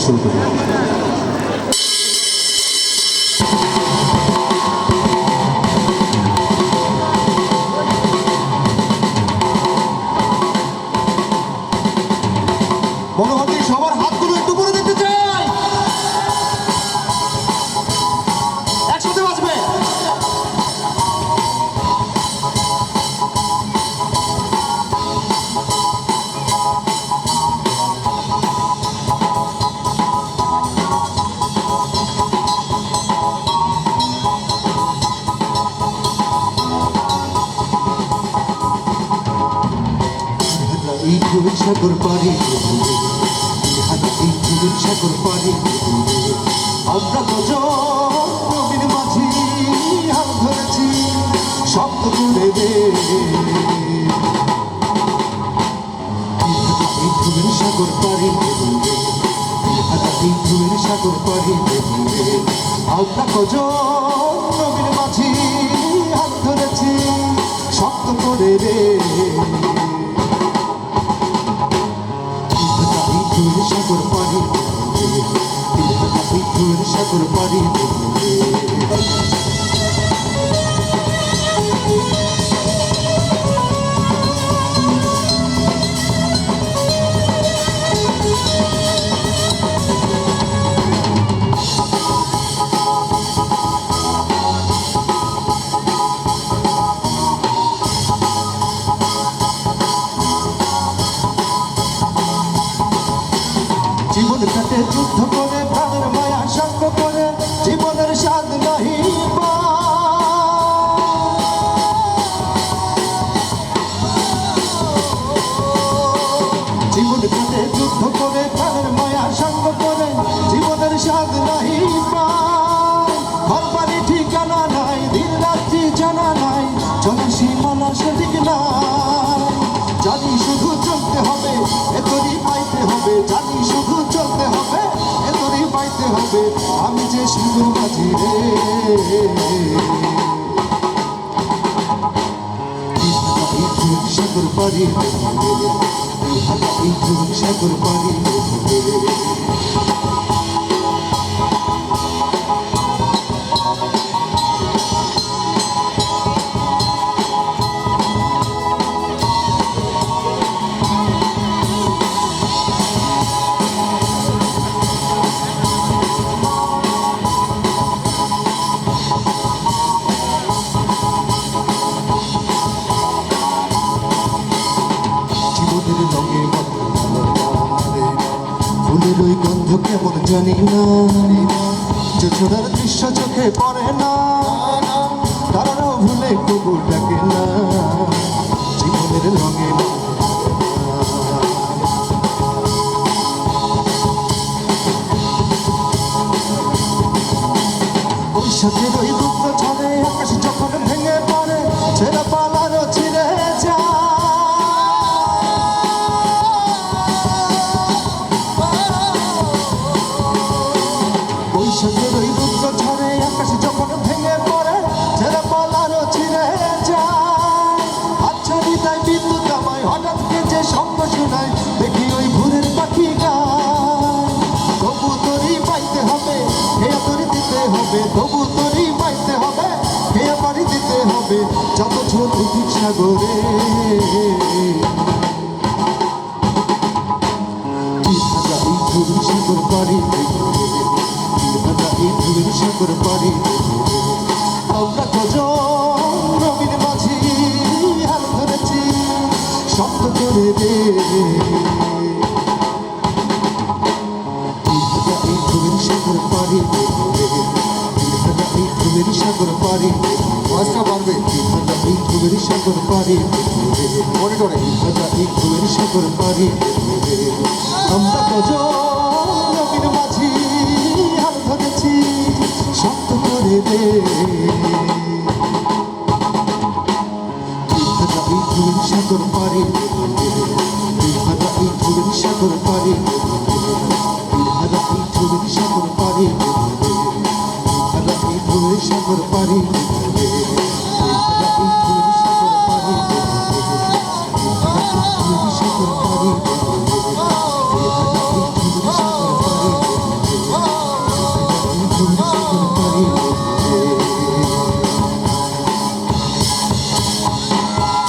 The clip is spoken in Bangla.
শুরু করি। মনোহরী সবার হাতগুলো একটু উপরে দেখতে চাই, একসাথে বাজবে। এই ঢেউয়ের সাগর পাড়ি, এই ঢেউয়ের সাগর পাড়ি, আমরা কজন নবীর মাঝি হাল ধরেছি শব্দ করে রে। এই ঢেউয়ের সাগর পাড়ি, এই ঢেউয়ের সাগর পাড়ি, আমরা কজন নবীর মাঝি হাল ধরেছি শব্দ করে রে। সাগর পাড়ি, সাগর পাড়ি, জীবনের সাথে যুদ্ধ করে প্রাণের মায়া সঙ্গ করে জীবনের স্বাদ নাহি জীবনের সাথে যুদ্ধ করে প্রাণের মায়া সঙ্গ করে জীবনের স্বাদ নাহি ঘর বাড়ি ঠিকানা নাই, দিন রাত্রি জানা নাই, চলার সীমানা সঠিক নাই। জানি শুধু চলতে হবে, এতরি পাইতে হবে, জানি শুধু চলতে হবে, এতরি পাইতে হবে, আমি যে সুন্দর মাঝি রে। সাগর পাড়ি, সাগর পাড়ি, ফুলের ওই গন্ধ কেমন জানি না, ছোড়ার দৃশ্য চোখে পড়ে না, তারাও ভুলে কবু ডাকে না, জীবনের রঙে বৈশাখের ওই রুদ্র ছড়ে আকাশ যখন ভেঙে পড়ে ছেড়া পালারও ছিঁড়ে যায়। বৈশাখের ওই রুদ্র ঝড়ে আকাশ যখন ভেঙে পড়ে ছেড়া পালারও ছিঁড়ে যায়। আচ্ছা হৃদয় বিদ্যুৎ আমায় হঠাৎ যে শব্দ শোনায়, দেখি ওই ভোরের পাখি গায়। তবু তোরই পাইতে হবে, হেয়া তোরই দিতে হবে, তবু তোরই পাইতে হবে, হেয়া পাড়ি দিতে হবে, যত ঝোল উঠুক সাগরে। সাগর পাড়ি, সাগর পাড়ি, আমরা কজন নবীর মাঝি হাল ধরেছি শব্দ করে রে। সাগর পাড়ি, সাগর পাড়ি, মাছটা পারবে সাগর পাড়ি, মনে করে সাগর পাড়ি, আমরা কজন নবীর মাঝি হাল ধরেছি শব্দ করে রে। সাগর পাড়ি, সাগর পাড়ি, সাগর পাড়ি, সাগর পাড়ি, সাগর পাড়ি, গোপন করি